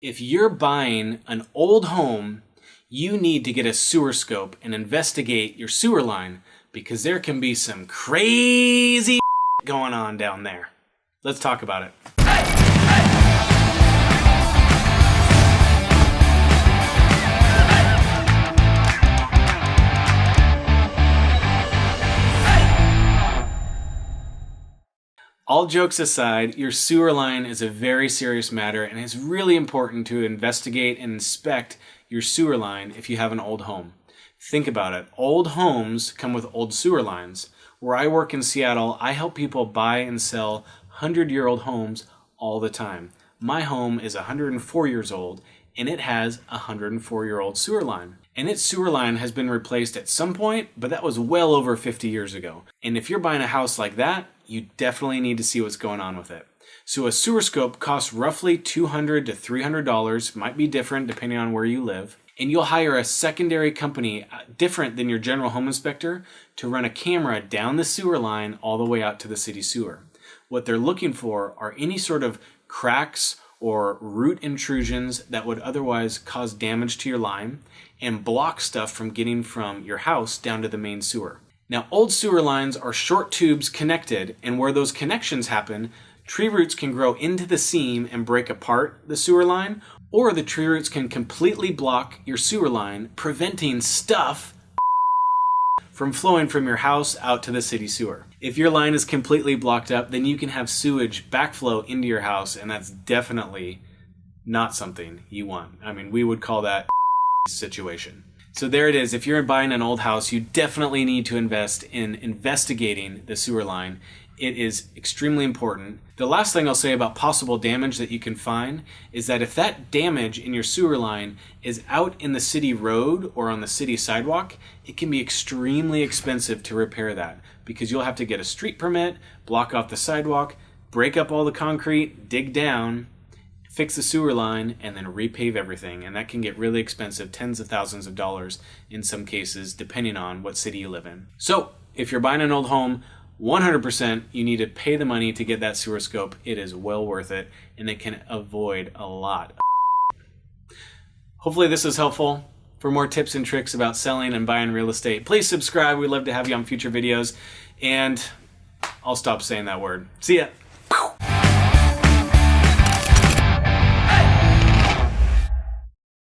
If you're buying an old home, you need to get a sewer scope and investigate your sewer line because there can be some crazy going on down there. Let's talk about it. All jokes aside, your sewer line is a very serious matter and it's really important to investigate and inspect your sewer line if you have an old home. Think about it. Old homes come with old sewer lines. Where I work in Seattle, I help people buy and sell 100-year-old homes all the time. My home is 104 years old and it has a 104-year-old sewer line. And its sewer line has been replaced at some point, but that was well over 50 years ago. And if you're buying a house like that, you definitely need to see what's going on with it. So a sewer scope costs roughly $200 to $300, might be different depending on where you live. And you'll hire a secondary company, different than your general home inspector, to run a camera down the sewer line all the way out to the city sewer. What they're looking for are any sort of cracks or root intrusions that would otherwise cause damage to your line and block stuff from getting from your house down to the main sewer. Now, old sewer lines are short tubes connected, and where those connections happen, tree roots can grow into the seam and break apart the sewer line, or the tree roots can completely block your sewer line, preventing stuff from flowing from your house out to the city sewer. If your line is completely blocked up, then you can have sewage backflow into your house, and that's definitely not something you want. I mean, we would call that situation. So there it is. If you're buying an old house, you definitely need to invest in investigating the sewer line. It is extremely important. The last thing I'll say about possible damage that you can find is that if that damage in your sewer line is out in the city road or on the city sidewalk, it can be extremely expensive to repair that because you'll have to get a street permit, block off the sidewalk, break up all the concrete, dig down, fix the sewer line, and then repave everything. And that can get really expensive, tens of thousands of dollars in some cases, depending on what city you live in. So if you're buying an old home, 100% you need to pay the money to get that sewer scope. It is well worth it, and it can avoid a lot of Hopefully this is helpful. For more tips and tricks about selling and buying real estate, please subscribe. We'd love to have you on future videos, and I'll stop saying that word. See ya.